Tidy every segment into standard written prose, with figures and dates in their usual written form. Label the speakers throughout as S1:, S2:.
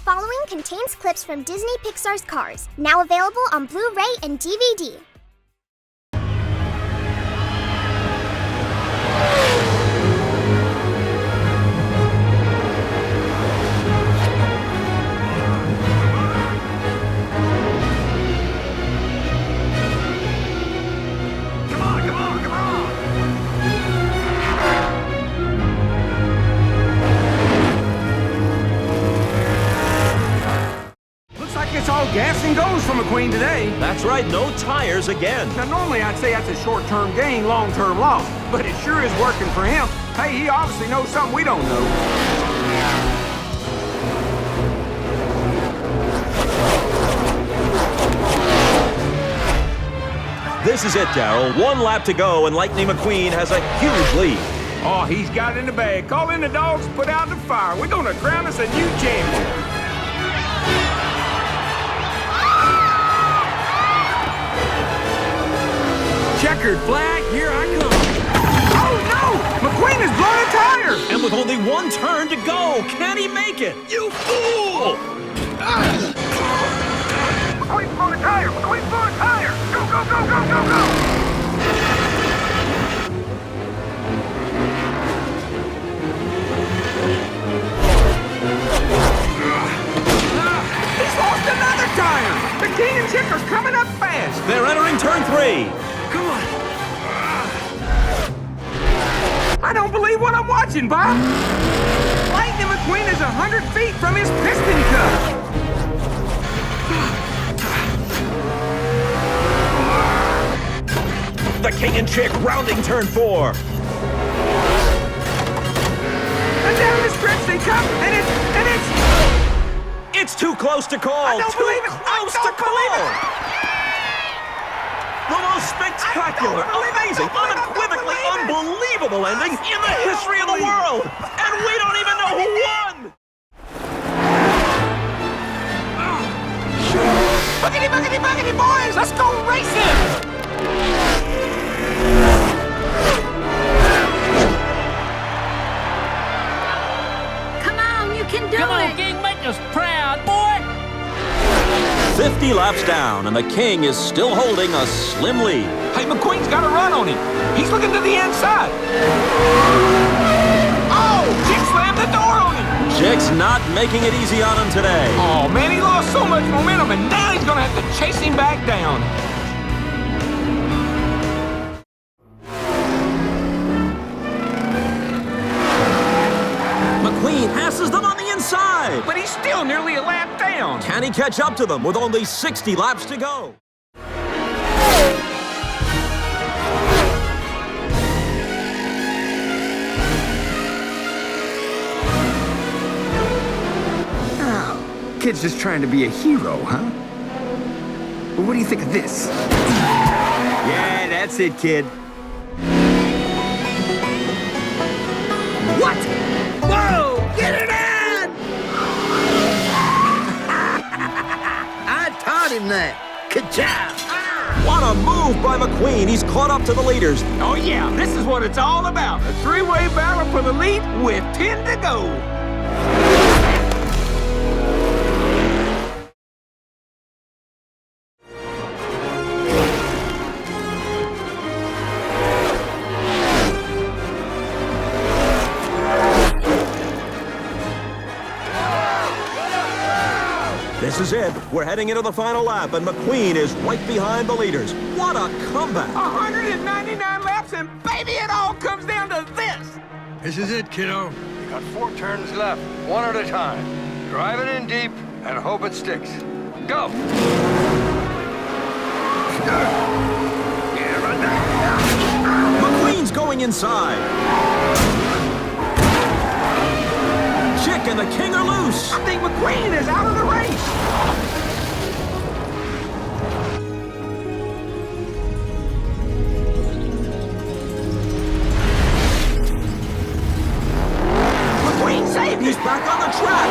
S1: following contains clips from Disney Pixar's Cars, now available on Blu-ray and DVD.
S2: It's all gas and goes for McQueen today.
S3: That's right, no tires again.
S2: Now, normally I'd say that's a short-term gain, long-term loss, but it sure is working for him. Hey, he obviously knows something we don't know.
S3: This is it, Darryl. 1 lap to go, and Lightning McQueen has a huge lead.
S2: Oh, he's got it in the bag. Call in the dogs, put out the fire. We're gonna crown us a new champion. Checkered flag, here I come. Oh, no! McQueen has blown a tire!
S3: And with only 1 turn to go, can he make it? You fool!
S2: McQueen's blown a tire! McQueen's blown a tire! Go, go, go, go, go, go! He's lost another tire! The King and Chick are coming up fast!
S3: They're entering turn 3.
S2: Come on. I don't believe what I'm watching, Bob. Lightning McQueen is 100 feet from his piston cup.
S3: The King and Chick rounding turn 4.
S2: And down the stretch they come, and it's...
S3: It's too close to call.
S2: I don't believe it.
S3: Close
S2: I don't
S3: to
S2: believe
S3: call.
S2: it.
S3: The most spectacular, amazing, unequivocally unbelievable ending in the history of the world! And we don't even know who won!
S2: Boogity, boogity, boogity, boys! Let's go racing!
S4: Come on, you can do it!
S5: Come on, King, make us proud, boy!
S3: 50 laps down, and the King is still holding a slim lead.
S2: Hey, McQueen's got a run on him. He's looking to the inside. Oh, Chick slammed the door on him.
S3: Chick's not making it easy on him today.
S2: Oh, man, he lost so much momentum, and now he's going to have to chase him back down.
S3: McQueen passes them on the inside.
S2: But he's still nearly a lap down.
S3: Can he catch up to them with only 60 laps to go?
S2: Oh, kid's just trying to be a hero, huh? Well, what do you think of this? Yeah, that's it, kid. What? Whoa! Get it in!
S6: I taught him that. Good job.
S3: What a move by McQueen. He's caught up to the leaders.
S2: Oh, yeah, this is what it's all about. A 3-way battle for the lead with 10 to go.
S3: This is it. We're heading into the final lap, and McQueen is right behind the leaders. What a comeback.
S2: 199 laps, and baby, it all comes down to this.
S7: This is it, kiddo. You got 4 turns left, 1 at a time. Drive it in deep and hope it sticks. Go!
S3: McQueen's going inside. Chick and the King are loose.
S2: I think McQueen is out of the race. McQueen saved it.
S3: He's back on the track.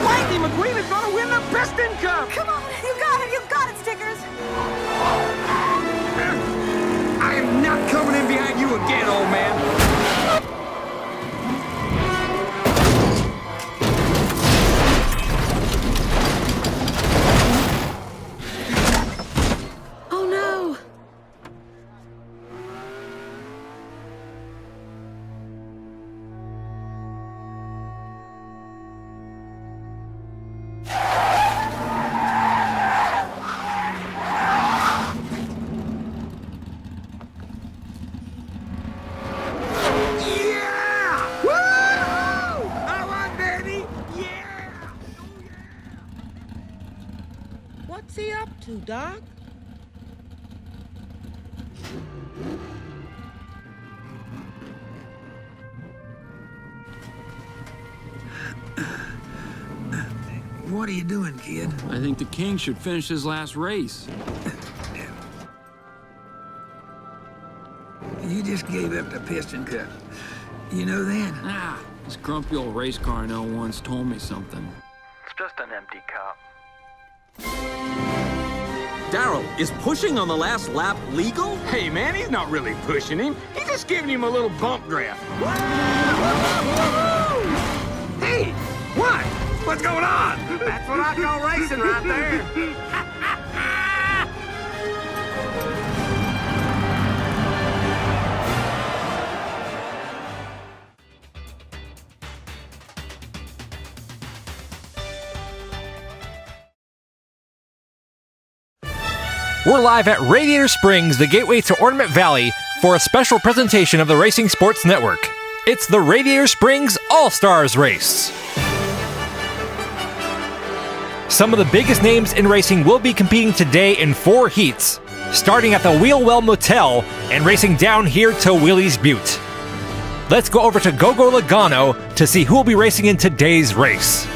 S2: Lightning McQueen is going to win the Piston Cup.
S4: Come on, you got it, Stickers!
S2: I am not coming in behind you again, old man.
S8: to, Doc?
S6: What are you doing, kid?
S5: I think the king should finish his last race.
S6: You just gave up the Piston Cup. You know that?
S5: This grumpy old race car I know once told me something.
S7: It's just an empty cup.
S3: Darryl, is pushing on the last lap legal?
S2: Hey, man, he's not really pushing him. He's just giving him a little bump draft. Hey, what? What's going on? That's what I call racing right there.
S9: We're live at Radiator Springs, the gateway to Ornament Valley, for a special presentation of the Racing Sports Network. It's the Radiator Springs All-Stars Race. Some of the biggest names in racing will be competing today in 4 heats, starting at the Wheelwell Motel and racing down here to Willie's Butte. Let's go over to Gogo Logano to see who will be racing in today's race.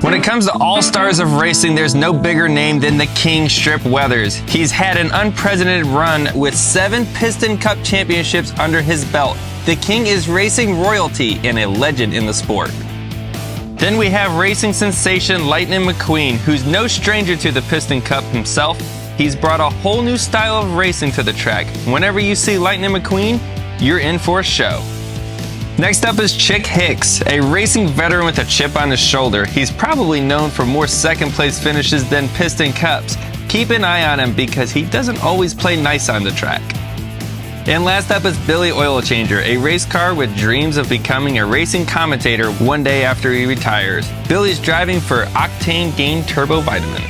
S10: When it comes to all-stars of racing, there's no bigger name than the King Strip Weathers. He's had an unprecedented run with 7 Piston Cup Championships under his belt. The King is racing royalty and a legend in the sport. Then we have racing sensation Lightning McQueen, who's no stranger to the Piston Cup himself. He's brought a whole new style of racing to the track. Whenever you see Lightning McQueen, you're in for a show. Next up is Chick Hicks, a racing veteran with a chip on his shoulder. He's probably known for more second-place finishes than Piston Cups. Keep an eye on him because he doesn't always play nice on the track. And last up is Billy Oil Changer, a race car with dreams of becoming a racing commentator one day after he retires. Billy's driving for Octane Gain Turbo Vitamins.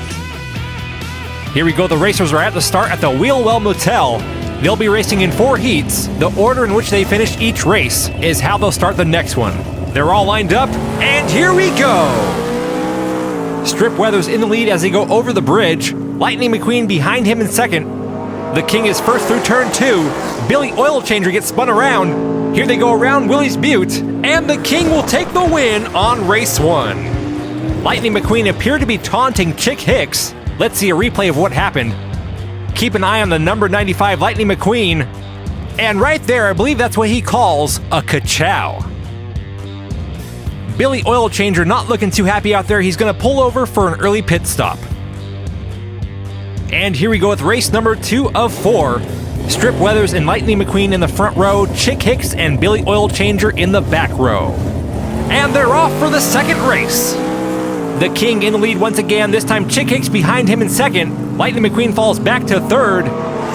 S9: Here we go, the racers are at the start at the Wheelwell Motel. They'll be racing in 4 heats. The order in which they finish each race is how they'll start the next one. They're all lined up, and here we go! Strip Weathers in the lead as they go over the bridge. Lightning McQueen behind him in second. The King is first through turn 2. Billy Oil Changer gets spun around. Here they go around Willie's Butte, and the King will take the win on race 1. Lightning McQueen appeared to be taunting Chick Hicks. Let's see a replay of what happened. Keep an eye on the number 95 Lightning McQueen. And right there, I believe that's what he calls a ka-chow. Billy Oil Changer not looking too happy out there. He's going to pull over for an early pit stop. And here we go with race number 2 of 4. Strip Weathers and Lightning McQueen in the front row, Chick Hicks and Billy Oil Changer in the back row. And they're off for the second race. The King in the lead once again, this time Chick Hicks behind him in second. Lightning McQueen falls back to third.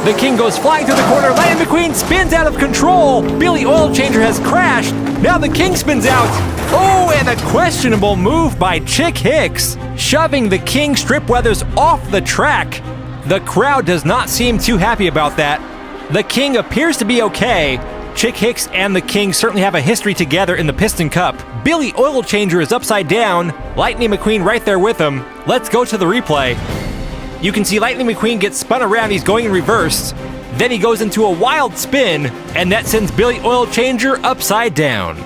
S9: The King goes flying through the corner. Lightning McQueen spins out of control. Billy Oil Changer has crashed. Now the King spins out. Oh, and a questionable move by Chick Hicks, shoving the King Strip Weathers off the track. The crowd does not seem too happy about that. The King appears to be okay. Chick Hicks and the King certainly have a history together in the Piston Cup. Billy Oil Changer is upside down. Lightning McQueen right there with him. Let's go to the replay. You can see Lightning McQueen get spun around. He's going in reverse. Then he goes into a wild spin, and that sends Billy Oil Changer upside down.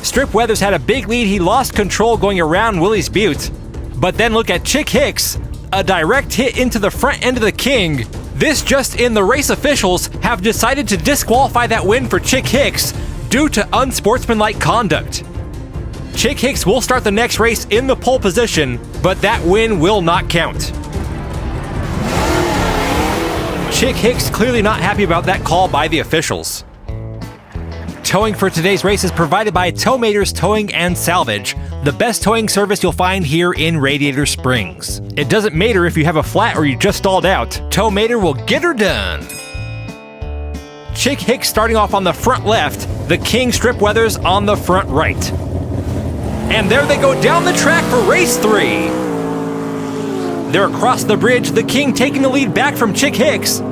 S9: Strip Weathers had a big lead. He lost control going around Willie's Butte. But then look at Chick Hicks. A direct hit into the front end of the King. This just in, the race officials have decided to disqualify that win for Chick Hicks due to unsportsmanlike conduct. Chick Hicks will start the next race in the pole position, but that win will not count. Chick Hicks clearly not happy about that call by the officials. Towing for today's race is provided by Towmaters Towing and Salvage, the best towing service you'll find here in Radiator Springs. It doesn't matter if you have a flat or you just stalled out, Towmater will get her done. Chick Hicks starting off on the front left, the King Strip Weathers on the front right. And there they go down the track for race 3. They're across the bridge, the King taking the lead back from Chick Hicks.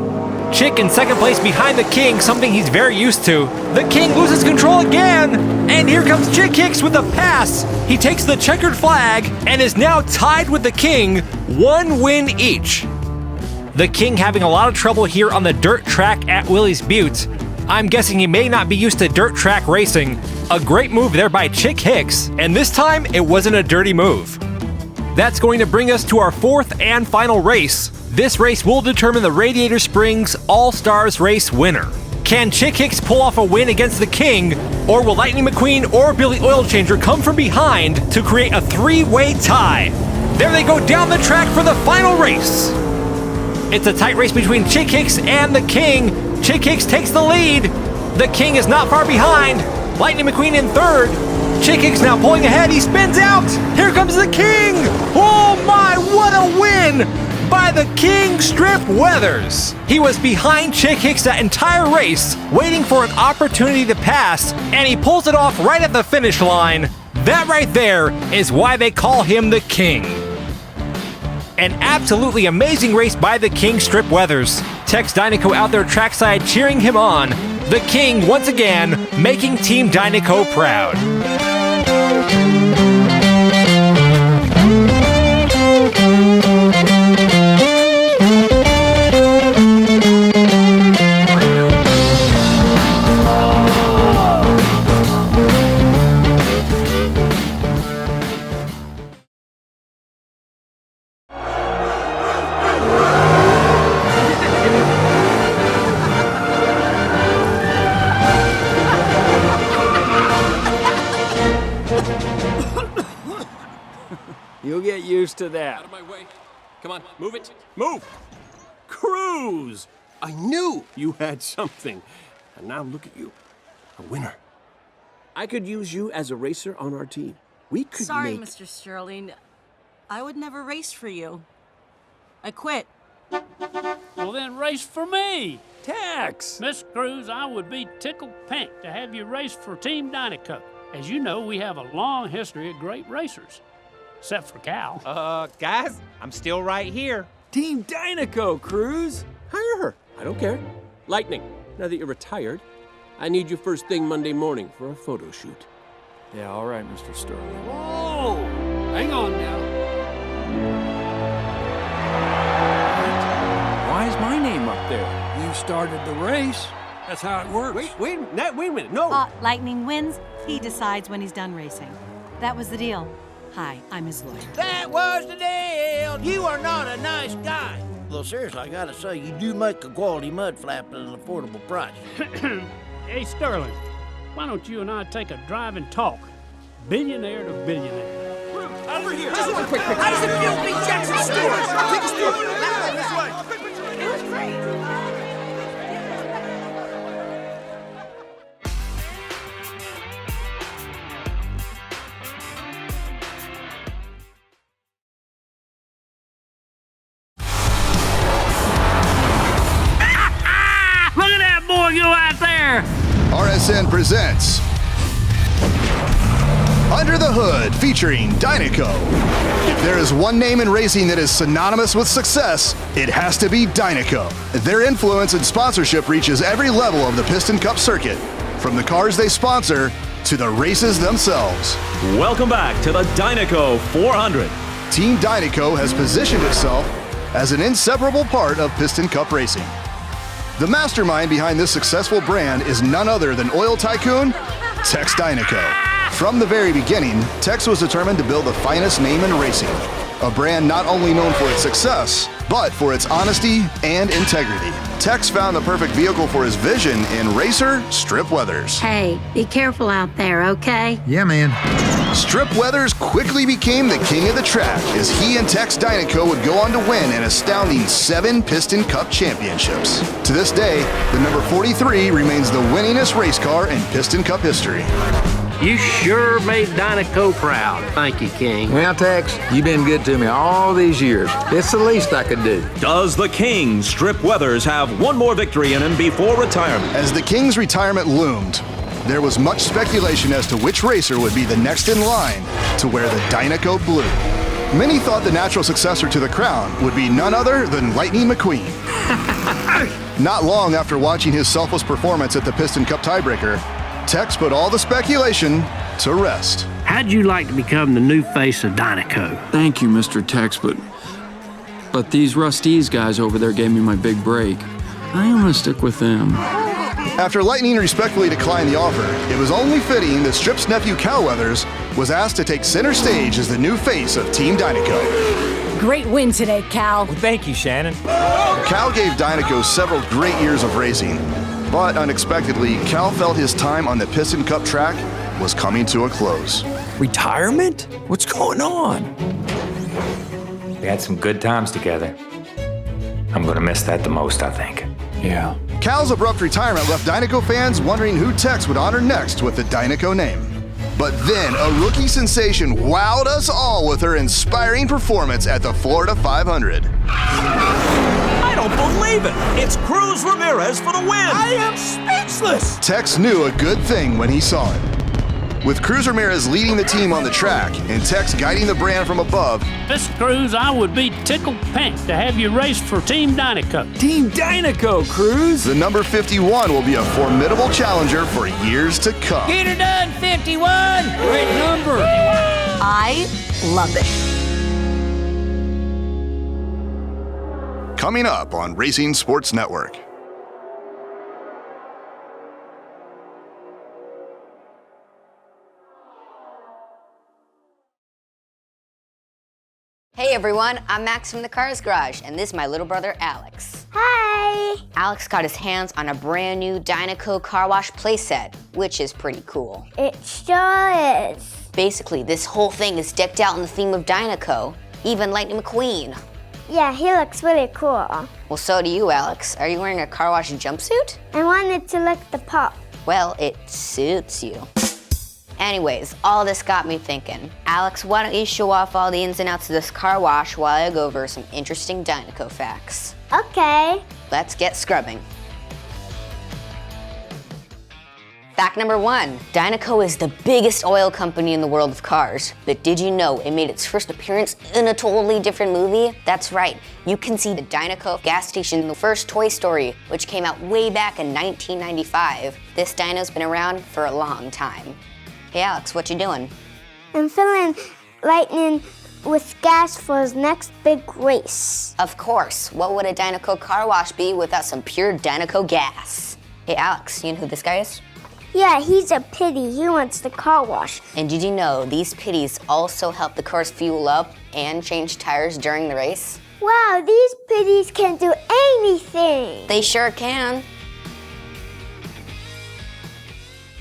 S9: Chick in second place behind the King, something he's very used to. The King loses control again, and here comes Chick Hicks with a pass. He takes the checkered flag and is now tied with the King, 1 win each. The King having a lot of trouble here on the dirt track at Willie's Butte. I'm guessing he may not be used to dirt track racing. A great move there by Chick Hicks, and this time it wasn't a dirty move. That's going to bring us to our fourth and final race. This race will determine the Radiator Springs All-Stars race winner. Can Chick Hicks pull off a win against the King, or will Lightning McQueen or Billy Oilchanger come from behind to create a three-way tie? There they go down the track for the final race. It's a tight race between Chick Hicks and the King. Chick Hicks takes the lead. The King is not far behind. Lightning McQueen in third. Chick Hicks now pulling ahead. He spins out. Here comes the King. Oh my, what a win by the King Strip Weathers. He was behind Chick Hicks that entire race, waiting for an opportunity to pass, and he pulls it off right at the finish line. That right there is why they call him the King. An absolutely amazing race by the King Strip Weathers. Tex Dinoco out there trackside cheering him on. The King once again making Team Dinoco proud.
S5: You'll get used to that.
S3: Out of my way. Come on, move it. Move! Cruz! I knew you had something. And now look at you. A winner. I could use you as a racer on our team. We could
S4: Sorry,
S3: make...
S4: Mr. Sterling. I would never race for you. I quit.
S8: Well, then race for me.
S3: Tex!
S8: Miss Cruz, I would be tickled pink to have you race for Team Dinoco. As you know, we have a long history of great racers. Except for Cal.
S11: Guys, I'm still right here.
S3: Team Dinoco, Cruz! Hire her. I don't care. Lightning, now that you're retired, I need you first thing Monday morning for a photo shoot.
S5: Yeah, all right, Mr. Sterling.
S8: Whoa! Hang on now.
S5: Why is my name up there? You started the race. That's how it works.
S3: Wait a minute, no!
S4: Lightning wins. He decides when he's done racing. That was the deal. Hi, I'm his lawyer.
S6: That was the deal. You are not a nice guy. Well, seriously, I gotta say, you do make a quality mud flap at an affordable price.
S8: Hey, Sterling, why don't you and I take a drive and talk? Billionaire to billionaire.
S3: Over here!
S6: Just one quick picture. How does it feel to be Jackson Stewart? Take a Stewart. This way.
S4: It was great.
S8: Look at that boy go out there!
S12: RSN presents Under the Hood featuring Dinoco. If there is one name in racing that is synonymous with success, it has to be Dinoco. Their influence and sponsorship reaches every level of the Piston Cup circuit, from the cars they sponsor to the races themselves.
S3: Welcome back to the Dinoco 400.
S12: Team Dinoco has positioned itself as an inseparable part of Piston Cup racing. The mastermind behind this successful brand is none other than oil tycoon Tex Dinoco. From the very beginning, Tex was determined to build the finest name in racing, a brand not only known for its success, but for its honesty and integrity. Tex found the perfect vehicle for his vision in racer Strip Weathers.
S4: Hey, be careful out there, okay?
S12: Yeah, man. Strip Weathers quickly became the king of the track as he and Tex Dinoco would go on to win an astounding 7 Piston Cup Championships. To this day, the number 43 remains the winningest race car in Piston Cup history.
S11: You sure made Dinoco proud. Thank you, King.
S6: Well, Tex, you've been good to me all these years. It's the least I could do.
S3: Does the King Strip Weathers have one more victory in him before retirement?
S12: As the King's retirement loomed, there was much speculation as to which racer would be the next in line to wear the Dinoco blue. Many thought the natural successor to the crown would be none other than Lightning McQueen. Not long after watching his selfless performance at the Piston Cup tiebreaker, Tex put all the speculation to rest.
S11: How'd you like to become the new face of Dinoco?
S5: Thank you, Mr. Tex, but
S13: But these Rusty's guys over there gave me my big break. I'm gonna stick with them.
S12: After Lightning respectfully declined the offer, it was only fitting that Strip's nephew Cal Weathers was asked to take center stage as the new face of Team Dinoco.
S14: Great win today, Cal.
S9: Well, thank you, Shannon.
S12: Cal gave Dinoco several great years of racing, but unexpectedly, Cal felt his time on the Piston Cup track was coming to a close.
S15: Retirement? What's going on?
S16: We had some good times together. I'm gonna miss that the most, I think.
S15: Yeah.
S12: Cal's abrupt retirement left Dinoco fans wondering who Tex would honor next with the Dinoco name. But then, a rookie sensation wowed us all with her inspiring performance at the Florida 500.
S17: I don't believe it! It's Cruz Ramirez for the win! I am speechless!
S12: Tex knew a good thing when he saw it. With Cruz Ramirez leading the team on the track and Tex guiding the brand from above,
S8: Mr. Cruz, I would be tickled pink to have you race for Team Dinoco.
S15: Team Dinoco, Cruz!
S12: the number 51 will be a formidable challenger for years to come.
S17: Get her done, 51!
S15: Great number!
S14: I love it.
S12: Coming up on Racing Sports Network.
S18: Hey everyone, I'm Max from the Cars Garage, and this is my little brother Alex.
S1: Hi!
S18: Alex got his hands on a brand new Dinoco car wash playset, which is pretty cool.
S1: It sure is.
S18: Basically, this whole thing is decked out in the theme of Dinoco, even Lightning McQueen.
S1: Yeah, he looks really cool.
S18: Well, so do you, Alex. Are you wearing a car wash jumpsuit?
S1: I wanted to look the pop.
S18: Well, it suits you. Anyways, all this got me thinking. Alex, why don't you show off all the ins and outs of this car wash while I go over some interesting Dinoco facts.
S1: Okay.
S18: Let's get scrubbing. Fact number 1, Dinoco is the biggest oil company in the world of cars. But did you know it made its first appearance in a totally different movie? That's right, you can see the Dinoco gas station in the first Toy Story, which came out way back in 1995. This dyno's been around for a long time. Hey Alex, what you doing?
S1: I'm filling Lightning with gas for his next big race.
S18: Of course, what would a Dinoco car wash be without some pure Dinoco gas? Hey Alex, you know who this guy is?
S1: Yeah, he's a pity. He wants the car wash.
S18: And did you know these pitties also help the cars fuel up and change tires during the race?
S1: Wow, these pitties can do anything.
S18: They sure can.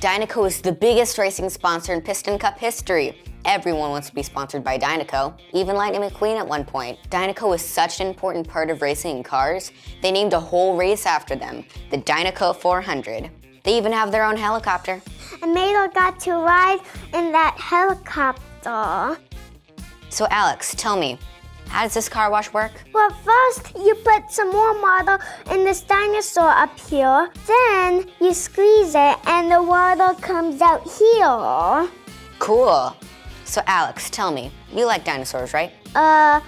S18: Dinoco is the biggest racing sponsor in Piston Cup history. Everyone wants to be sponsored by Dinoco, even Lightning McQueen at one point. Dinoco is such an important part of racing in cars, they named a whole race after them, the Dinoco 400. They even have their own helicopter.
S1: And Mado got to ride in that helicopter.
S18: So Alex, tell me, how does this car wash work?
S1: Well, first you put some more water in this dinosaur up here. Then you squeeze it and the water comes out here.
S18: Cool. So Alex, tell me, you like dinosaurs, right?
S1: Duh.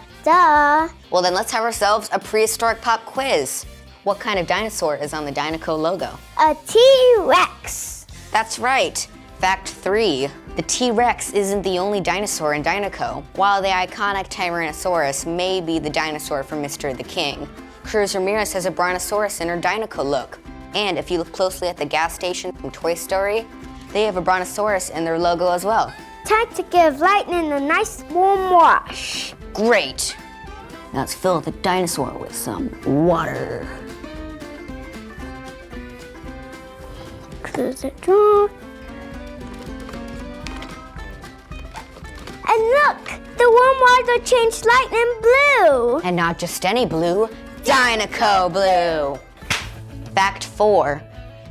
S18: Well then let's have ourselves a prehistoric pop quiz. What kind of dinosaur is on the Dinoco logo?
S1: A T-Rex.
S18: That's right. Fact 3. The T-Rex isn't the only dinosaur in Dinoco. While the iconic Tyrannosaurus may be the dinosaur from Mr. the King, Cruz Ramirez has a Brontosaurus in her Dinoco look. And if you look closely at the gas station from Toy Story, they have a Brontosaurus in their logo as well.
S1: Time to give Lightning a nice warm wash.
S18: Great. Now let's fill the dinosaur with some water.
S1: Close it door. And look, the warm water changed Lightning blue.
S18: And not just any blue, Dinoco blue. Fact 4.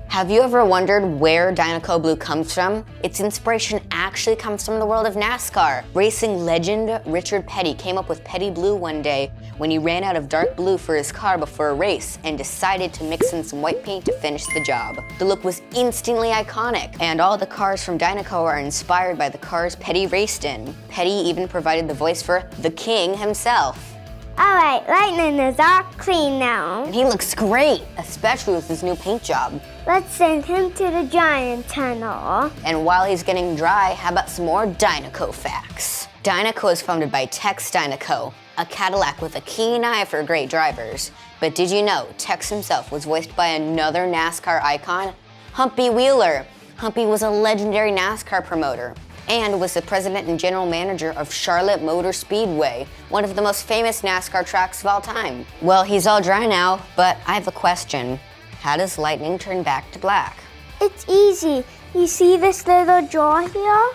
S18: Have you ever wondered where Dinoco blue comes from? Its inspiration actually comes from the world of NASCAR. Racing legend Richard Petty came up with Petty Blue one day when he ran out of dark blue for his car before a race and decided to mix in some white paint to finish the job. The look was instantly iconic, and all the cars from Dinoco are inspired by the cars Petty raced in. Petty even provided the voice for the King himself.
S1: All right, Lightning is all clean now.
S18: And he looks great, especially with his new paint job.
S1: Let's send him to the giant tunnel.
S18: And while he's getting dry, how about some more Dinoco facts? Dinoco is founded by Tex Dinoco, a Cadillac with a keen eye for great drivers. But did you know Tex himself was voiced by another NASCAR icon, Humpy Wheeler? Humpy was a legendary NASCAR promoter and was the president and general manager of Charlotte Motor Speedway, one of the most famous NASCAR tracks of all time. Well, he's all dry now, but I have a question. How does lightning turn back to black?
S1: It's easy. You see this little jar here?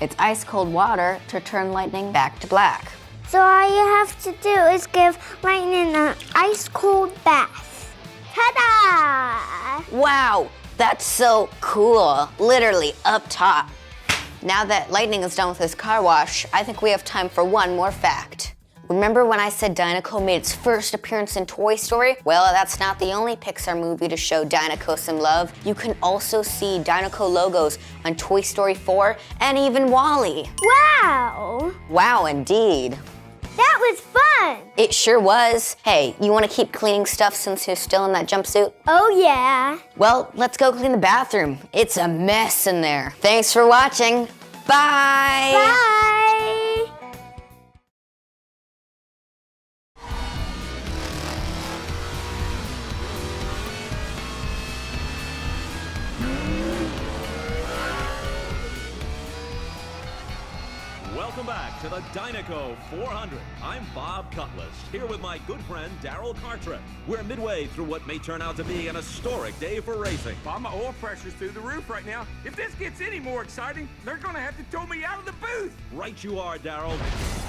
S18: It's ice cold water to turn lightning back to black.
S1: So all you have to do is give lightning an ice cold bath. Ta-da!
S18: Wow, that's so cool. Literally up top. Now that Lightning is done with his car wash, I think we have time for one more fact. Remember when I said Dinoco made its first appearance in Toy Story? Well, that's not the only Pixar movie to show Dinoco some love. You can also see Dinoco logos on Toy Story 4 and even WALL-E.
S1: Wow!
S18: Wow, indeed.
S1: That was fun!
S18: It sure was. Hey, you want to keep cleaning stuff since you're still in that jumpsuit?
S1: Oh, yeah.
S18: Well, let's go clean the bathroom. It's a mess in there. Thanks for watching. Bye!
S1: Bye!
S17: Welcome back to the Dinoco 400. I'm Bob Cutlass, here with my good friend Darrell Cartrip. We're midway through what may turn out to be an historic day for racing.
S19: Bob, my oil pressure's through the roof right now. If this gets any more exciting, they're gonna have to tow me out of the booth.
S17: Right you are, Darrell.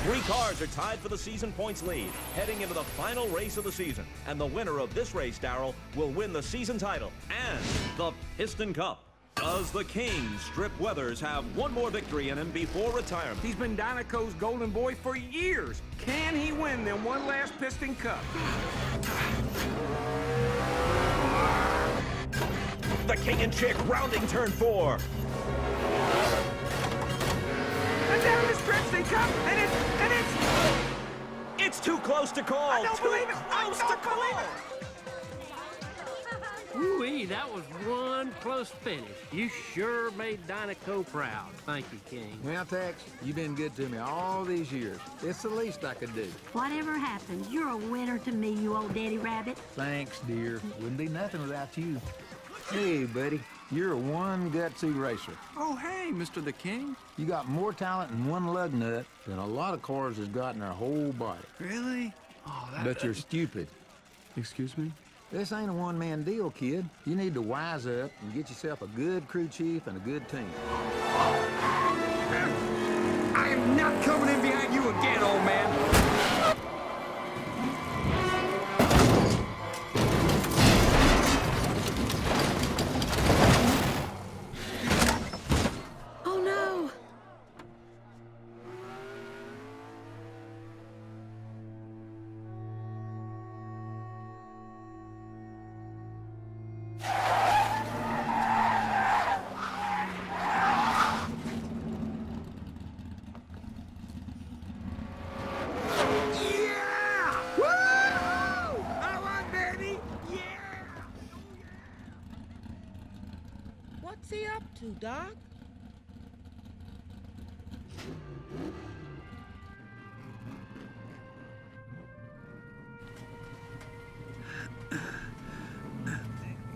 S17: 3 cars are tied for the season points lead, heading into the final race of the season. And the winner of this race, Darrell, will win the season title and the Piston Cup. Does the King, Strip Weathers, have one more victory in him before retirement?
S19: He's been Dinoco's golden boy for years. Can he win them one last Piston Cup?
S17: The King and Chick rounding turn 4.
S19: And down the stretch they come, and
S17: It's too close to call.
S19: I don't believe it.
S17: Close to call.
S8: Ooh-wee, that was one close finish. You sure made Dinoco proud. Thank you, King.
S5: Well, Tex, you've been good to me all these years. It's the least I could do.
S20: Whatever happens, you're a winner to me, you old daddy rabbit.
S5: Thanks, dear. Wouldn't be nothing without you. Hey, buddy, you're a one gutsy racer.
S13: Oh, hey, Mr. the King.
S5: You got more talent in one lug nut than a lot of cars has got in their whole body.
S13: Really? Oh,
S5: But you're stupid.
S13: Excuse me?
S5: This ain't a one-man deal, kid. You need to wise up and get yourself a good crew chief and a good team.
S2: I am not coming in behind you again, old man.
S20: Oh, no.
S6: What's he up to, Doc?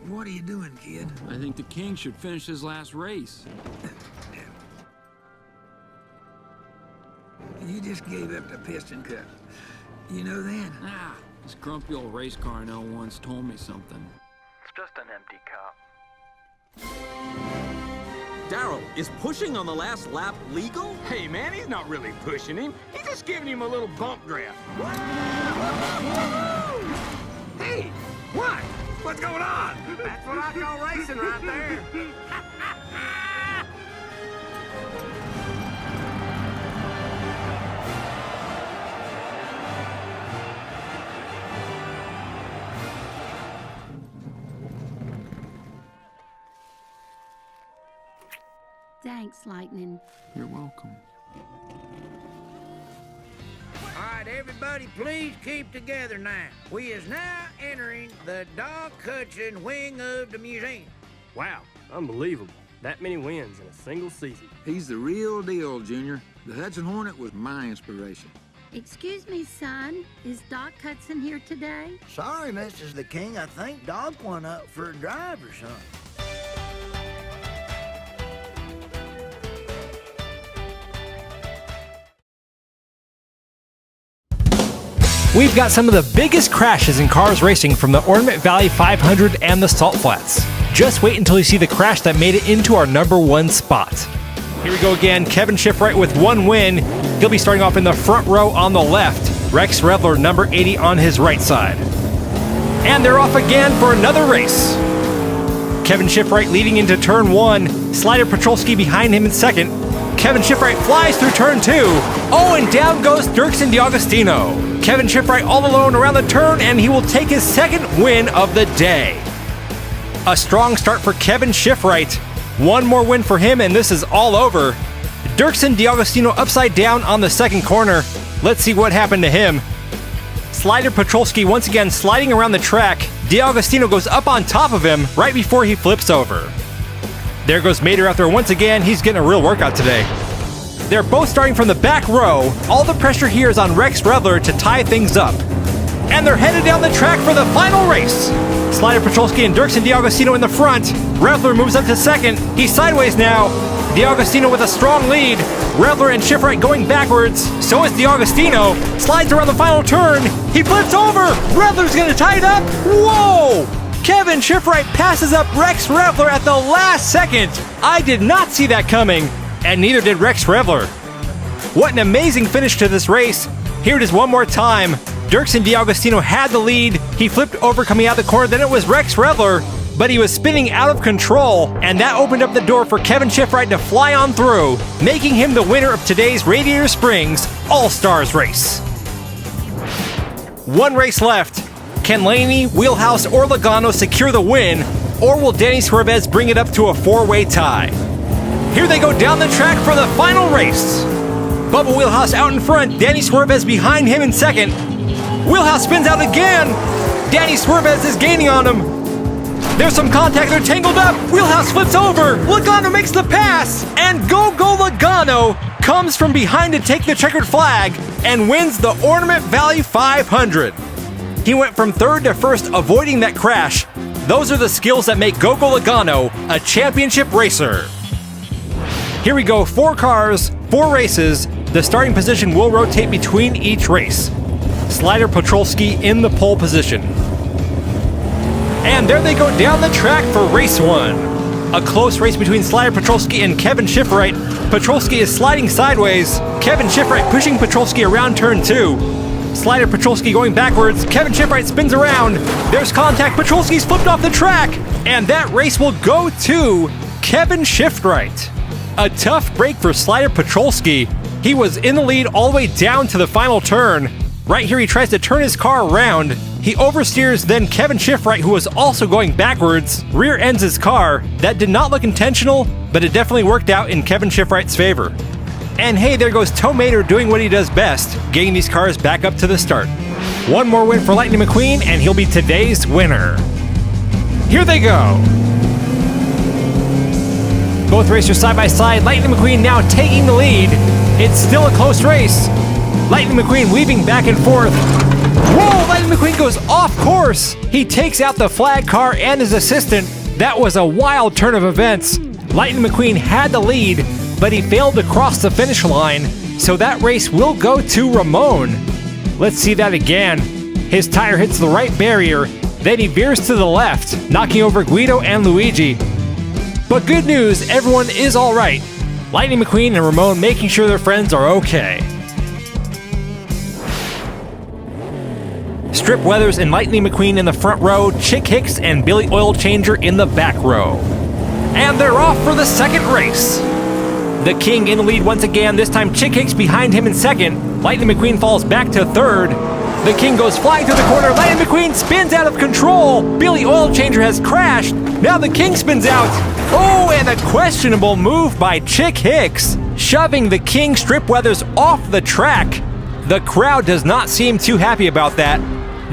S5: What are you doing, kid?
S13: I think the King should finish his last race.
S5: You just gave up the Piston Cup. You know that?
S13: Ah, this grumpy old race car I know once told me something.
S7: It's just an empty cup.
S17: Darrell, is pushing on the last lap legal?
S19: Hey, man, he's not really pushing him. He's just giving him a little bump draft. Hey, what? What's going on? That's what I call racing right there.
S20: Thanks, Lightning.
S13: You're welcome.
S6: All right, everybody, please keep together now. We is now entering the dog catching wing of the museum.
S3: Wow, unbelievable. That many wins in a single season.
S5: He's the real deal, Junior. The Hudson Hornet was my inspiration.
S20: Excuse me, son. Is Doc Hudson here today?
S6: Sorry, Mrs. the King. I think Doc went up for a drive or something.
S9: We've got some of the biggest crashes in Cars racing from the Ornament Valley 500 and the Salt Flats. Just wait until you see the crash that made it into our #1 spot. Here we go again, Kevin Shipwright with 1 win. He'll be starting off in the front row on the left. Rex Revler, number 80, on his right side. And they're off again for another race. Kevin Shipwright leading into turn 1. Slider Petrolski behind him in second. Kevin Shipwright flies through turn 2. Oh, and down goes Dirksen D'Agostino. Kevin Shipwright all alone around the turn, and he will take his second win of the day. A strong start for Kevin Shipwright. One more win for him, and this is all over. Dirksen D'Agostino upside down on the second corner. Let's see what happened to him. Slider Petrolski once again sliding around the track. D'Agostino goes up on top of him right before he flips over. There goes Mater out there once again. He's getting a real workout today. They're both starting from the back row. All the pressure here is on Rex Revler to tie things up. And they're headed down the track for the final race. Slider Petrolski and Dirksen D'Agostino in the front. Revler moves up to second. He's sideways now. D'Agostino with a strong lead. Revler and Shipwright going backwards. So is D'Agostino. Slides around the final turn. He flips over. Revler's going to tie it up. Whoa! Kevin Shipwright passes up Rex Revler at the last second. I did not see that coming. And neither did Rex Revler. What an amazing finish to this race. Here it is one more time. Dirksen D'Agostino had the lead. He flipped over coming out the corner. Then it was Rex Revler, but he was spinning out of control, and that opened up the door for Kevin Shipwright to fly on through, making him the winner of today's Radiator Springs All-Stars race. One race left. Can Laney, Wheelhouse, or Logano secure the win, or will Danny Suarez bring it up to a 4-way tie? Here they go down the track for the final race. Bubba Wheelhouse out in front, Danny Suarez behind him in second. Wheelhouse spins out again. Danny Suarez is gaining on him. There's some contact, they're tangled up. Wheelhouse flips over. Logano makes the pass. And Go Logano comes from behind to take the checkered flag and wins the Ornament Valley 500. He went from third to first, avoiding that crash. Those are the skills that make Go Logano a championship racer. Here we go, 4 cars, 4 races. The starting position will rotate between each race. Slider Petrolski in the pole position. And there they go down the track for race 1. A close race between Slider Petrolski and Kevin Shipwright. Petrolski is sliding sideways. Kevin Shipwright pushing Petrolski around turn 2. Slider Petrolski going backwards. Kevin Shipwright spins around. There's contact. Petrolski's flipped off the track. And that race will go to Kevin Shipwright. A tough break for Slider Petrolski. He was in the lead all the way down to the final turn. Right here he tries to turn his car around. He oversteers, then Kevin Shipwright, who was also going backwards, rear ends his car. That did not look intentional, but it definitely worked out in Kevin Shipwright's favor. And hey, there goes Tow Mater doing what he does best, getting these cars back up to the start. One more win for Lightning McQueen, and he'll be today's winner. Here they go. Both racers side by side. Lightning McQueen now taking the lead. It's still a close race. Lightning McQueen weaving back and forth. Whoa, Lightning McQueen goes off course. He takes out the flag car and his assistant. That was a wild turn of events. Lightning McQueen had the lead, but he failed to cross the finish line. So that race will go to Ramon. Let's see that again. His tire hits the right barrier. Then he veers to the left, knocking over Guido and Luigi. But good news, everyone is all right. Lightning McQueen and Ramon making sure their friends are okay. Strip Weathers and Lightning McQueen in the front row, Chick Hicks and Billy Oil Changer in the back row. And they're off for the second race. The King in the lead once again, this time Chick Hicks behind him in second. Lightning McQueen falls back to third. The King goes flying through the corner. Lightning McQueen spins out of control. Billy Oil Changer has crashed. Now the King spins out. Oh, and a questionable move by Chick Hicks, shoving the King Strip Weathers off the track. The crowd does not seem too happy about that.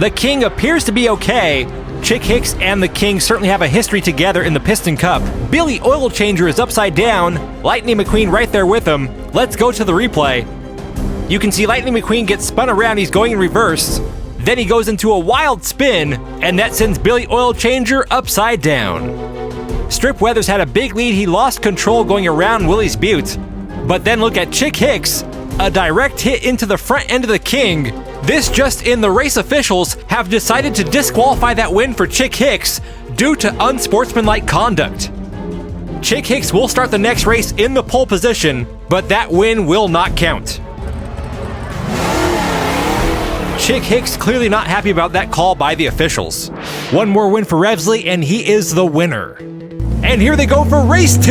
S9: The King appears to be okay. Chick Hicks and the King certainly have a history together in the Piston Cup. Billy Oil Changer is upside down. Lightning McQueen right there with him. Let's go to the replay. You can see Lightning McQueen get spun around, he's going in reverse. Then he goes into a wild spin, and that sends Billy Oil Changer upside down. Strip Weathers had a big lead, he lost control going around Willie's Butte. But then look at Chick Hicks, a direct hit into the front end of the King. This just in, the race officials have decided to disqualify that win for Chick Hicks due to unsportsmanlike conduct. Chick Hicks will start the next race in the pole position, but that win will not count. Chick Hicks clearly not happy about that call by the officials. One more win for Revsley and he is the winner. And here they go for race 2.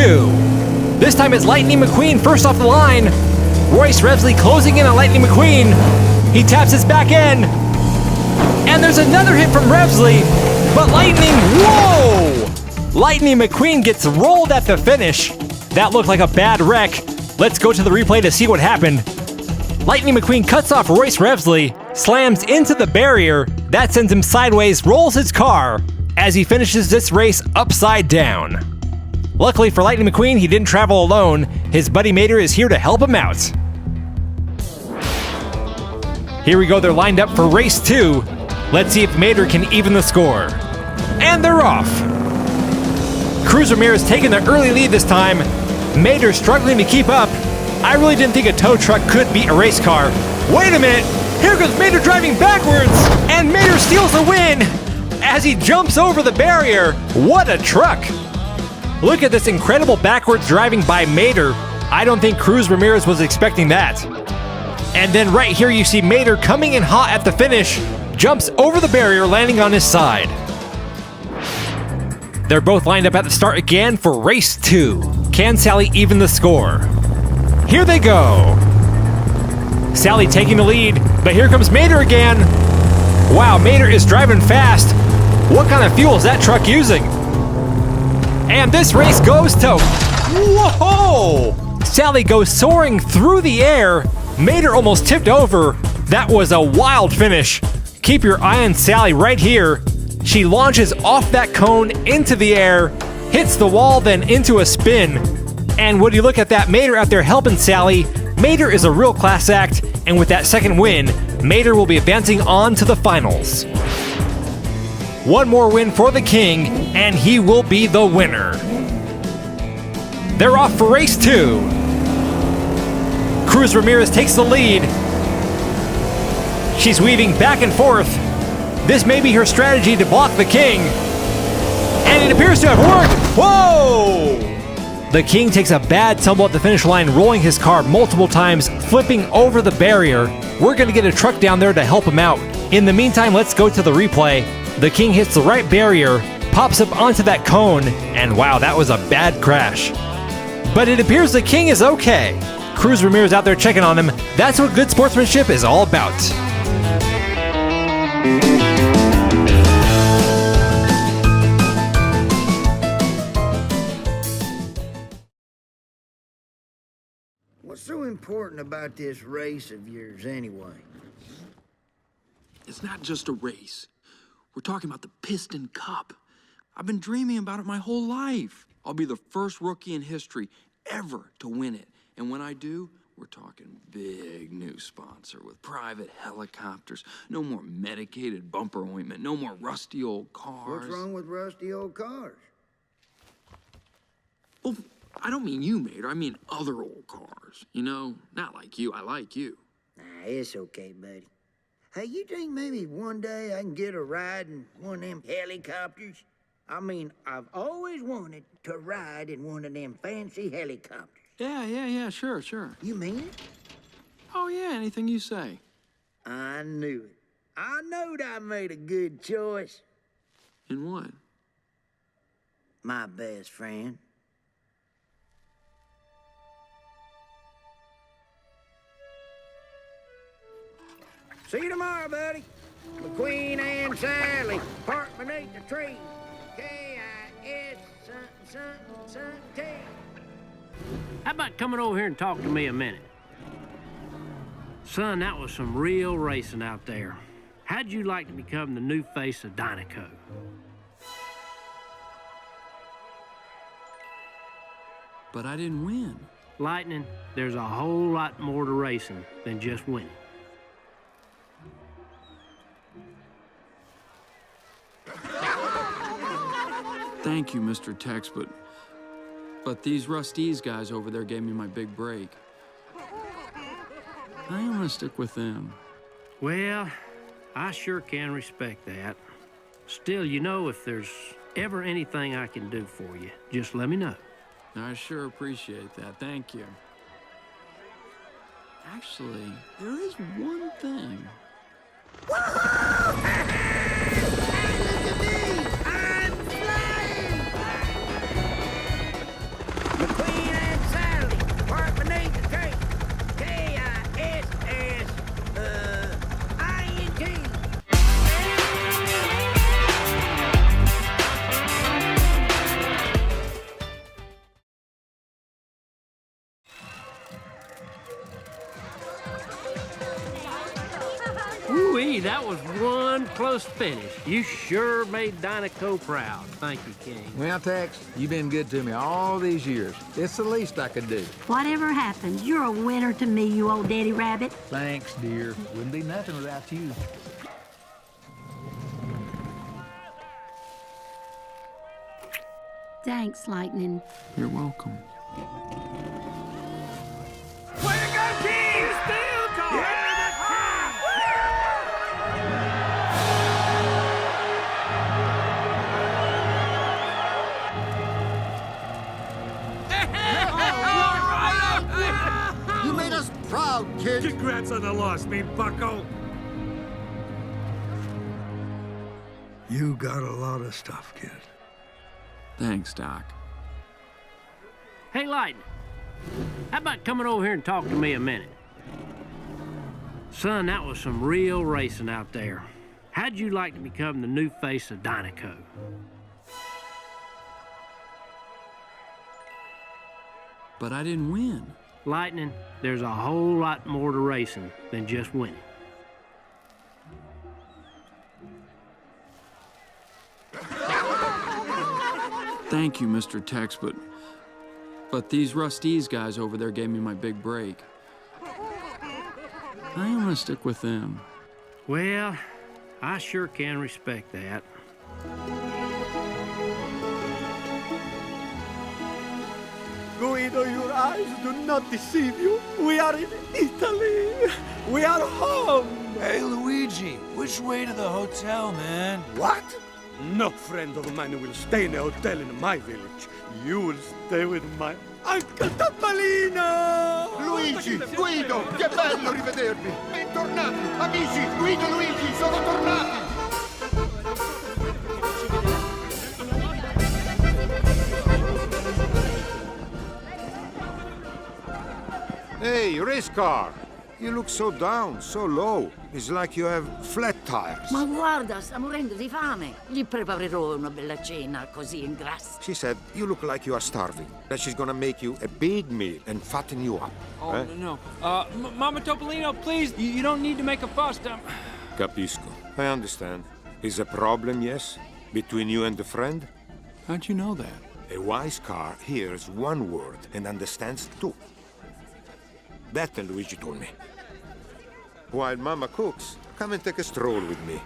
S9: This time it's Lightning McQueen first off the line. Royce Revsley closing in on Lightning McQueen. He taps his back end. And there's another hit from Revsley, but Lightning, whoa! Lightning McQueen gets rolled at the finish. That looked like a bad wreck. Let's go to the replay to see what happened. Lightning McQueen cuts off Royce Revsley, slams into the barrier. That sends him sideways, rolls his car as he finishes this race upside down. Luckily for Lightning McQueen, he didn't travel alone. His buddy Mater is here to help him out. Here we go, they're lined up for race 2. Let's see if Mater can even the score. And they're off. Cruz Ramirez taking the early lead this time. Mater struggling to keep up. I really didn't think a tow truck could beat a race car. Wait a minute! Here goes Mater driving backwards! And Mater steals the win as he jumps over the barrier. What a truck! Look at this incredible backwards driving by Mater. I don't think Cruz Ramirez was expecting that. And then right here you see Mater coming in hot at the finish, jumps over the barrier, landing on his side. They're both lined up at the start again for race 2. Can Sally even the score? Here they go. Sally taking the lead, but here comes Mater again. Wow, Mater is driving fast. What kind of fuel is that truck using? And this race goes to... Whoa! Sally goes soaring through the air. Mater almost tipped over. That was a wild finish. Keep your eye on Sally right here. She launches off that cone into the air, hits the wall, then into a spin. And would you look at that, Mater out there helping Sally. Mater is a real class act, and with that second win, Mater will be advancing on to the finals. One more win for the King, and he will be the winner. They're off for race 2. Cruz Ramirez takes the lead. She's weaving back and forth. This may be her strategy to block the King. And it appears to have worked. Whoa! The King takes a bad tumble at the finish line, rolling his car multiple times, flipping over the barrier. We're gonna get a truck down there to help him out. In the meantime, let's go to the replay. The King hits the right barrier, pops up onto that cone, and wow, that was a bad crash. But it appears the King is okay. Cruz Ramirez out there checking on him. That's what good sportsmanship is all about.
S6: What's so important about this race of yours anyway?
S13: It's not just a race. We're talking about the Piston Cup. I've been dreaming about it my whole life. I'll be the first rookie in history ever to win it. And when I do, we're talking big new sponsor with private helicopters. No more medicated bumper ointment. No more rusty old cars.
S6: What's wrong with rusty old cars?
S13: Well, I don't mean you, Mater. I mean other old cars. You know, not like you. I like you.
S6: Nah, it's okay, buddy. Hey, you think maybe one day I can get a ride in one of them helicopters? I mean, I've always wanted to ride in one of them fancy helicopters.
S13: Yeah, sure.
S6: You mean it?
S13: Oh, yeah, anything you say.
S6: I knew it. I knowed I made a good choice.
S13: In what?
S6: My best friend. See you tomorrow, buddy. McQueen and Sally, park beneath the tree. K-I-S something.
S8: How about coming over here and talk to me a minute? Son, that was some real racing out there. How'd you like to become the new face of Dinoco?
S13: But I didn't win.
S8: Lightning, there's a whole lot more to racing than just winning.
S13: Thank you, Mr. Tex, but these Rusty's guys over there gave me my big break. I'm gonna stick with them.
S8: Well, I sure can respect that. Still, you know, if there's ever anything I can do for you, just let me know.
S13: I sure appreciate that. Thank you. Actually, there is one thing.
S6: McQueen and Sally, park beneath the tree. K-I-S-S-I-N-T.
S8: Ooh-wee, that was one close finish. You sure made Dinoco proud. Thank you, King.
S5: Well, Tex, you've been good to me all these years. It's the least I could do.
S20: Whatever happens, you're a winner to me, you old daddy rabbit.
S5: Thanks, dear. Wouldn't be nothing without you.
S20: Thanks, Lightning.
S13: You're welcome.
S19: Way to go, King! Steel car!
S21: You made us proud, kid.
S19: Congrats on the loss, me bucko.
S21: You got a lot of stuff, kid.
S13: Thanks, Doc.
S8: Hey, Lightning, how about coming over here and talk to me a minute? Son, that was some real racing out there. How'd you like to become the new face of Dinoco?
S13: But I didn't win.
S8: Lightning, there's a whole lot more to racing than just winning.
S13: Thank you, Mr. Tex, but these Rusty's guys over there gave me my big break. I'm gonna stick with them.
S8: Well, I sure can respect that.
S22: Guido, your eyes do not deceive you. We are in Italy. We are home.
S23: Hey, Luigi, which way to the hotel, man?
S22: What? No friend of mine will stay in a hotel in my village. You will stay with my Uncle Topolino!
S21: Luigi, Guido, che bello rivedervi! Bentornati, amici, Guido e Luigi sono tornati!
S24: Hey, race car! You look so down, so low. It's like you have flat tires.
S14: Ma guarda, sta morendo di fame. Gli preparerò una bella cena, così ingrassa.
S24: She said, you look like you are starving. That she's gonna make you a big meal and fatten you up.
S15: Oh, no. Mama Topolino, please, you don't need to make a fuss.
S24: Capisco. I understand. Is a problem, yes? Between you and the friend?
S13: How'd you know that?
S24: A wise car hears one word and understands two. That Luigi told me. While Mama cooks, come and take a stroll with me.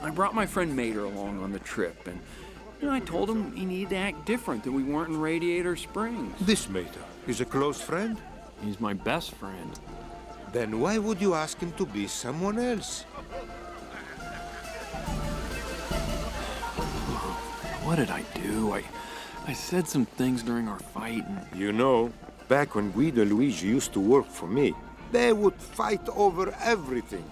S13: I brought my friend Mater along on the trip, and I told him he needed to act different, that we weren't in Radiator Springs.
S24: This Mater is a close friend?
S13: He's my best friend.
S24: Then why would you ask him to be someone else?
S13: What did I do? I said some things during our fight, and...
S24: You know, back when Guido and Luigi used to work for me, they would fight over everything.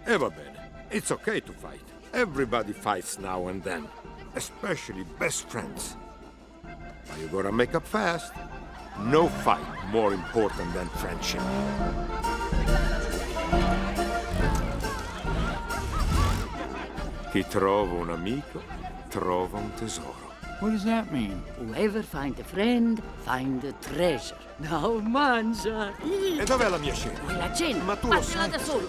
S24: Eva bene, it's okay to fight. Everybody fights now and then, especially best friends. But you gotta make up fast. No fight more important than friendship. Chi trova un amico, trova un tesoro.
S13: What does that mean?
S14: Whoever finds a friend, find a treasure. Now mangia.
S24: E dov'è la mia scena?
S14: Vuoi la cena?
S24: Ma tu lo
S14: Faccela da solo.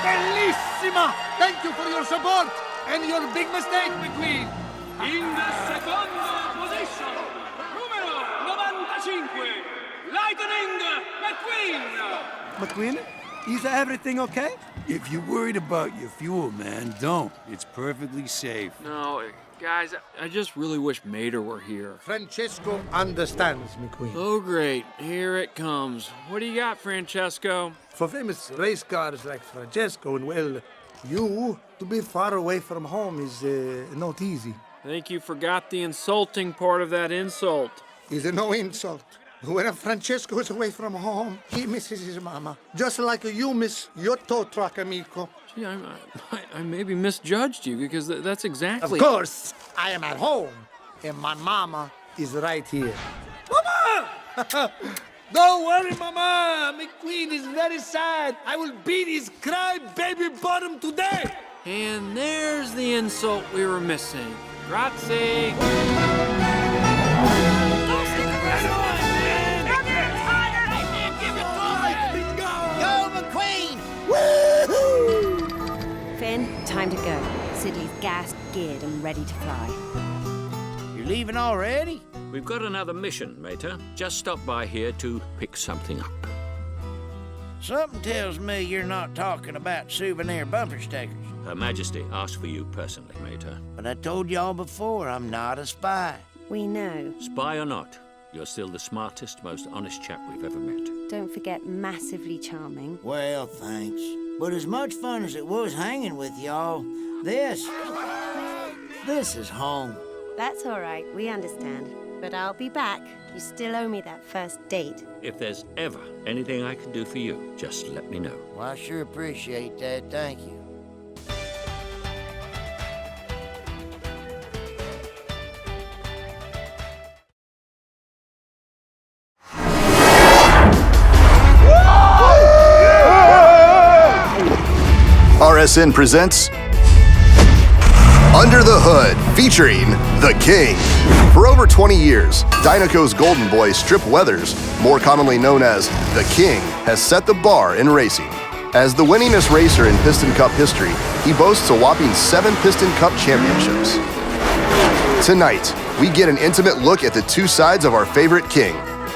S22: Bellissima!
S21: thank you for your support and your big mistake, McQueen.
S15: In the seconda position, numero 95, Lightning McQueen.
S22: McQueen, is everything okay? If you're worried about your fuel, man, don't. It's perfectly safe.
S13: No, guys, I just really wish Mater were here.
S21: Francesco understands, McQueen.
S13: Oh, great. Here it comes. What do you got, Francesco?
S21: For famous race cars like Francesco, and well, you, to be far away from home is not easy.
S13: I think you forgot the insulting part of that insult.
S21: Is no insult. When Francesco is away from home, he misses his mama. Just like you miss your tow truck, amico.
S13: Gee, I maybe misjudged you because that's exactly...
S21: Of course, I am at home, and my mama is right here. Mama! Don't worry, Mama. McQueen is very sad. I will beat his cry-baby bottom today.
S13: And there's the insult we were missing. Grazie.
S4: Finn, time to go. Sidley's gassed, geared, and ready to fly.
S6: You're leaving already?
S10: We've got another mission, Mater. Just stop by here to pick something up.
S6: Something tells me you're not talking about souvenir bumper stickers.
S10: Her Majesty asked for you personally, Mater.
S6: But I told y'all before, I'm not a spy.
S4: We know.
S10: Spy or not, you're still the smartest, most honest chap we've ever met.
S4: Don't forget massively charming.
S6: Well, thanks. But as much fun as it was hanging with y'all, this is home.
S4: That's all right, we understand. But I'll be back. You still owe me that first date.
S10: If there's ever anything I can do for you, just let me know.
S6: Well, I sure appreciate that. Thank you.
S12: RSN presents Under the Hood, featuring The King. For over 20 years, Dinoco's golden boy, Strip Weathers, more commonly known as The King, has set the bar in racing. As the winningest racer in Piston Cup history, he boasts a whopping 7 Piston Cup championships. Tonight, we get an intimate look at the two sides of our favorite king,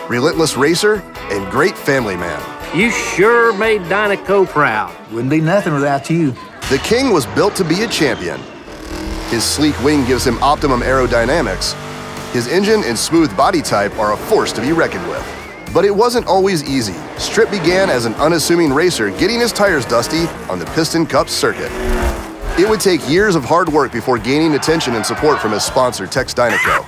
S12: relentless racer and great family man.
S11: You sure made Dinoco proud.
S5: Wouldn't be nothing without you.
S12: The King was built to be a champion. His sleek wing gives him optimum aerodynamics. His engine and smooth body type are a force to be reckoned with. But it wasn't always easy. Strip began as an unassuming racer getting his tires dusty on the Piston Cup circuit. It would take years of hard work before gaining attention and support from his sponsor, Tex Dinoco.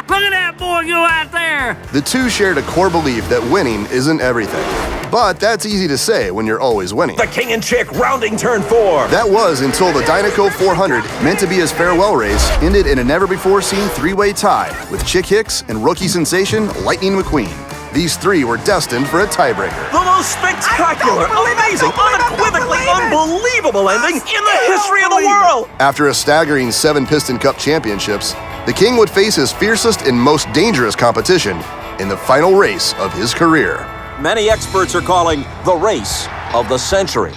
S11: Look at that boy go out there!
S12: The two shared a core belief that winning isn't everything. But that's easy to say when you're always winning.
S17: The King and Chick rounding turn 4.
S12: That was until the Dinoco 400, meant to be his farewell race, ended in a never-before-seen three-way tie with Chick Hicks and rookie sensation Lightning McQueen. These three were destined for a tiebreaker.
S17: The most spectacular, amazing, unequivocally unbelievable ending in the history of the world.
S12: After a staggering 7 Piston Cup championships, the King would face his fiercest and most dangerous competition in the final race of his career.
S17: Many experts are calling the race of the century.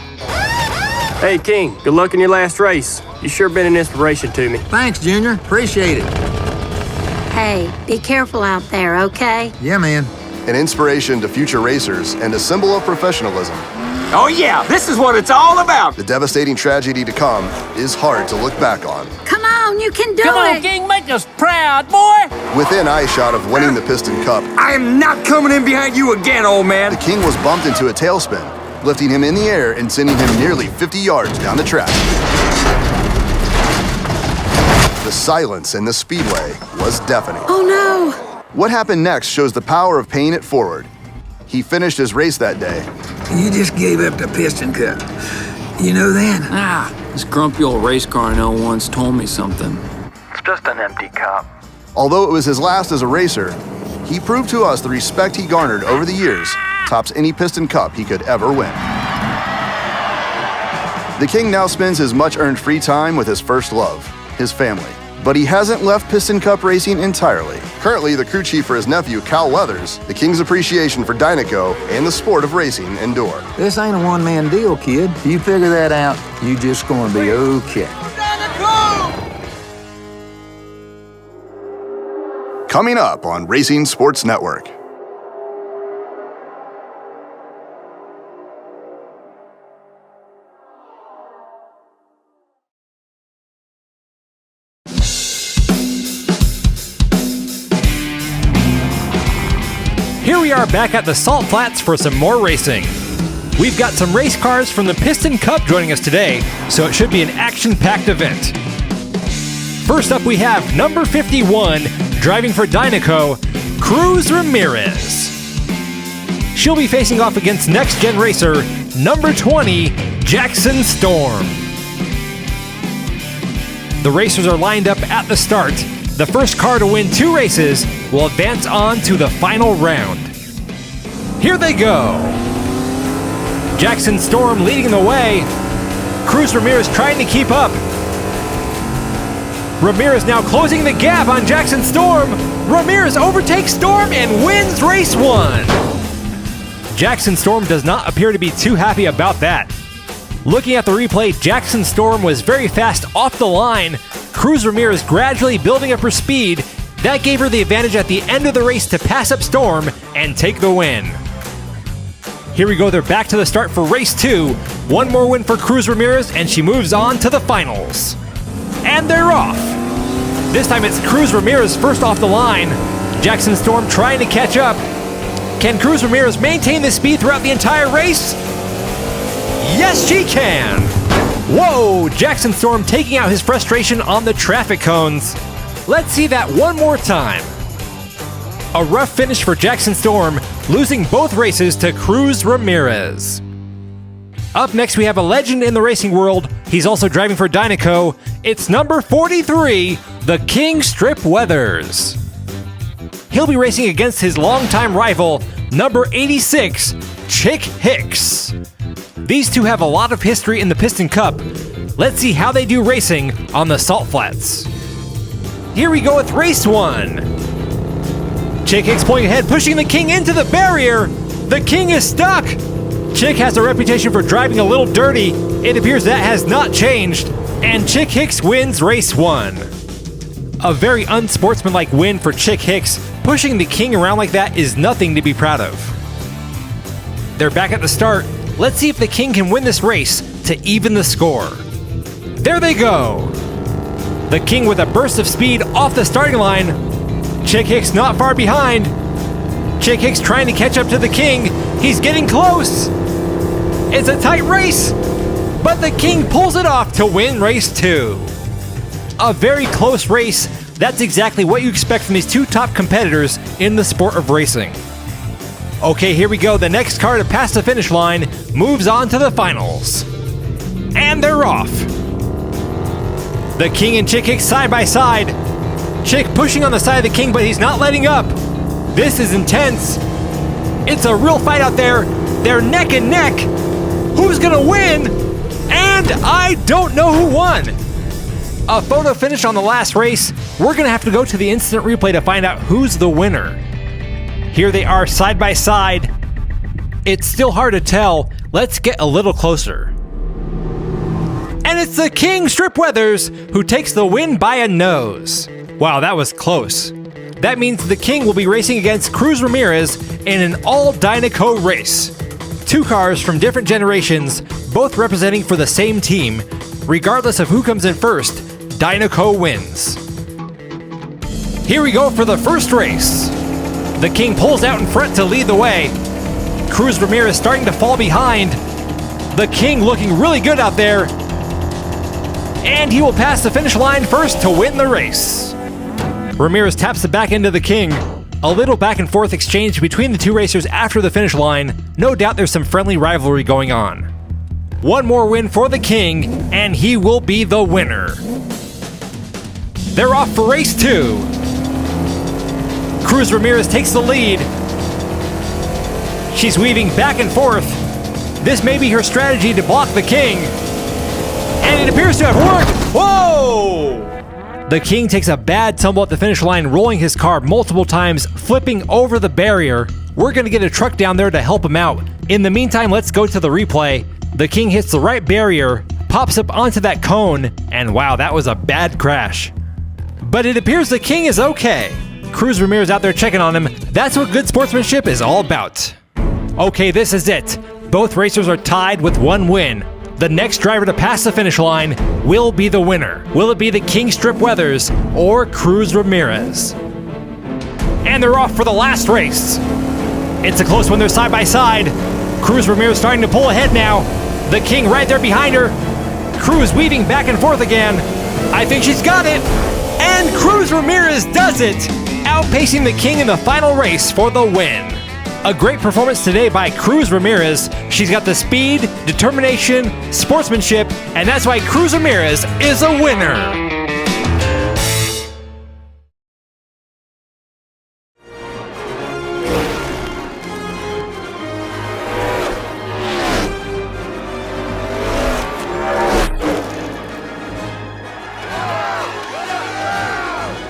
S11: Hey, King, good luck in your last race. You sure been an inspiration to me.
S5: Thanks, Junior. Appreciate it.
S20: Hey, be careful out there, okay?
S5: Yeah, man.
S12: An inspiration to future racers and a symbol of professionalism.
S17: Oh yeah, this is what it's all about.
S12: The devastating tragedy to come is hard to look back on.
S20: Come on, you can do it!
S11: Come on, King, make us proud, boy!
S12: Within eyeshot of winning the Piston Cup,
S17: I am not coming in behind you again, old man.
S12: The King was bumped into a tailspin, lifting him in the air and sending him nearly 50 yards down the track. The silence in the speedway was deafening.
S20: Oh no!
S12: What happened next shows the power of paying it forward. He finished his race that day.
S5: You just gave up the Piston Cup. You know that?
S13: This grumpy old race car I know once told me something.
S16: It's just an empty cup.
S12: Although it was his last as a racer, he proved to us the respect he garnered over the years tops any Piston Cup he could ever win. The King now spends his much-earned free time with his first love, his family. but he hasn't left Piston Cup racing entirely. Currently, the crew chief for his nephew, Cal Weathers, the king's appreciation for Dinoco and the sport of racing endure.
S5: This ain't a one-man deal, kid. You figure that out, you just gonna be okay.
S12: Coming up on Racing Sports Network.
S9: Here we are back at the Salt Flats for some more racing. We've got some race cars from the Piston Cup joining us today, so it should be an action-packed event. First up we have number 51, driving for Dinoco, Cruz Ramirez. She'll be facing off against next-gen racer, number 20, Jackson Storm. The racers are lined up at the start. The first car to win 2 races will advance on to the final round. Here they go. Jackson Storm leading the way. Cruz Ramirez trying to keep up. Ramirez now closing the gap on Jackson Storm. Ramirez overtakes Storm and wins race 1. Jackson Storm does not appear to be too happy about that. Looking at the replay, Jackson Storm was very fast off the line. Cruz Ramirez gradually building up her speed. That gave her the advantage at the end of the race to pass up Storm and take the win. Here we go, they're back to the start for race 2. One more win for Cruz Ramirez and she moves on to the finals. And they're off. This time it's Cruz Ramirez first off the line. Jackson Storm trying to catch up. Can Cruz Ramirez maintain this speed throughout the entire race? Yes, she can! Whoa! Jackson Storm taking out his frustration on the traffic cones. Let's see that one more time. A rough finish for Jackson Storm, losing both races to Cruz Ramirez. Up next, we have a legend in the racing world. He's also driving for Dinoco. It's number 43, the King Strip Weathers. He'll be racing against his longtime rival, number 86, Chick Hicks. These two have a lot of history in the Piston Cup. Let's see how they do racing on the Salt Flats. Here we go with race 1. Chick Hicks pulling ahead, pushing the King into the barrier. The King is stuck. Chick has a reputation for driving a little dirty. It appears that has not changed. And Chick Hicks wins race 1. A very unsportsmanlike win for Chick Hicks. Pushing the King around like that is nothing to be proud of. They're back at the start. Let's see if the King can win this race to even the score. There they go. The King with a burst of speed off the starting line. Chick Hicks not far behind. Chick Hicks trying to catch up to the King. He's getting close. It's a tight race, but the King pulls it off to win race 2. A very close race. That's exactly what you expect from these two top competitors in the sport of racing. Okay, here we go. The next car to pass the finish line moves on to the finals. And they're off. The King and Chick Hicks side by side. Chick pushing on the side of the King, but he's not letting up. This is intense. It's a real fight out there. They're neck and neck. Who's gonna win? And I don't know who won. A photo finish on the last race. We're gonna have to go to the instant replay to find out who's the winner. Here they are side by side. It's still hard to tell. Let's get a little closer. And it's the King Strip Weathers who takes the win by a nose. Wow, that was close. That means the King will be racing against Cruz Ramirez in an all-Dinoco race. Two cars from different generations, both representing for the same team. Regardless of who comes in first, Dinoco wins. Here we go for the first race. The King pulls out in front to lead the way. Cruz Ramirez starting to fall behind. The King looking really good out there. And he will pass the finish line first to win the race. Ramirez taps it back into the King. A little back and forth exchange between the two racers after the finish line. No doubt there's some friendly rivalry going on. One more win for the King, and he will be the winner. They're off for race 2. Cruz Ramirez takes the lead. She's weaving back and forth. This may be her strategy to block the King. And it appears to have worked. Whoa! The King takes a bad tumble at the finish line, rolling his car multiple times, flipping over the barrier. We're gonna get a truck down there to help him out. In the meantime, let's go to the replay. The King hits the right barrier, pops up onto that cone, and wow, that was a bad crash. But it appears the King is okay. Cruz Ramirez out there checking on him. That's what good sportsmanship is all about. Okay, this is it. Both racers are tied with 1 win. The next driver to pass the finish line will be the winner. Will it be the King Strip Weathers or Cruz Ramirez? And they're off for the last race. It's a close one, they're side by side. Cruz Ramirez starting to pull ahead now. The King right there behind her. Cruz weaving back and forth again. I think she's got it. And Cruz Ramirez does it, outpacing the King in the final race for the win. A great performance today by Cruz Ramirez. She's got the speed, determination, sportsmanship, and that's why Cruz Ramirez is a winner.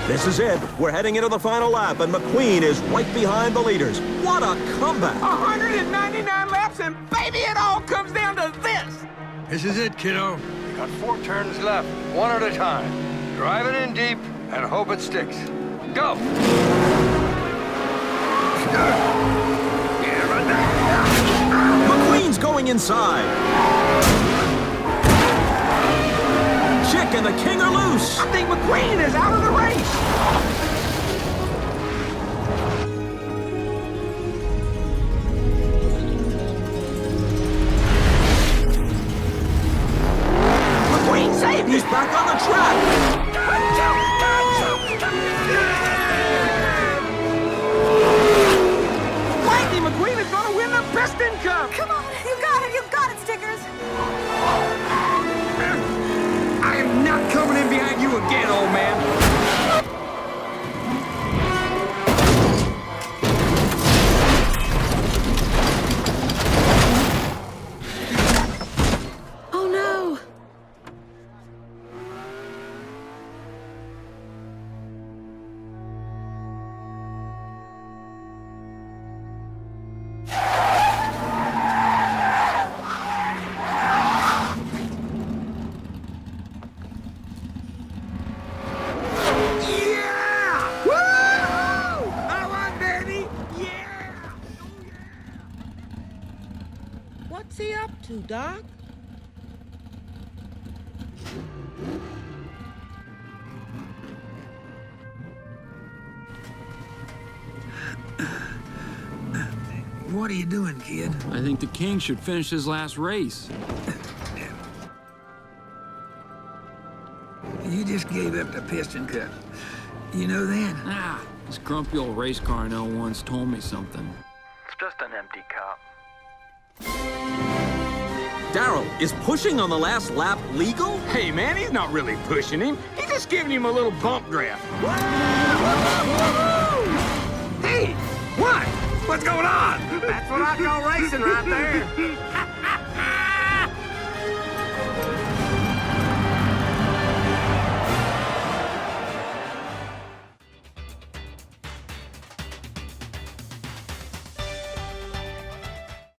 S17: This is it. We're heading into the final lap, and McQueen is right behind the leaders. What a comeback!
S19: 199 laps, and baby, it all comes down to this!
S23: This is it, kiddo. You got 4 turns left, one at a time. Drive it in deep and hope it sticks. Go!
S17: McQueen's going inside. Chick and the King are loose.
S19: I think McQueen is out of the race. McQueen saved it.
S17: He's back on the track.
S19: Lightning McQueen is going to win the Piston Cup.
S1: Come on, you got it, Stickers.
S19: I am not coming in behind you again, old man.
S1: Oh no.
S2: What's he up to, Doc?
S5: What are you doing, kid?
S13: I think the King should finish his last race.
S5: You just gave up the Piston Cup. You know that?
S13: Ah, this grumpy old race car I know once told me something.
S16: It's just an empty cup.
S17: Darrell, is pushing on the last lap legal?
S19: Hey, man, he's not really pushing him. He's just giving him a little bump draft. Hey, what? What's going on? That's what I call racing right there.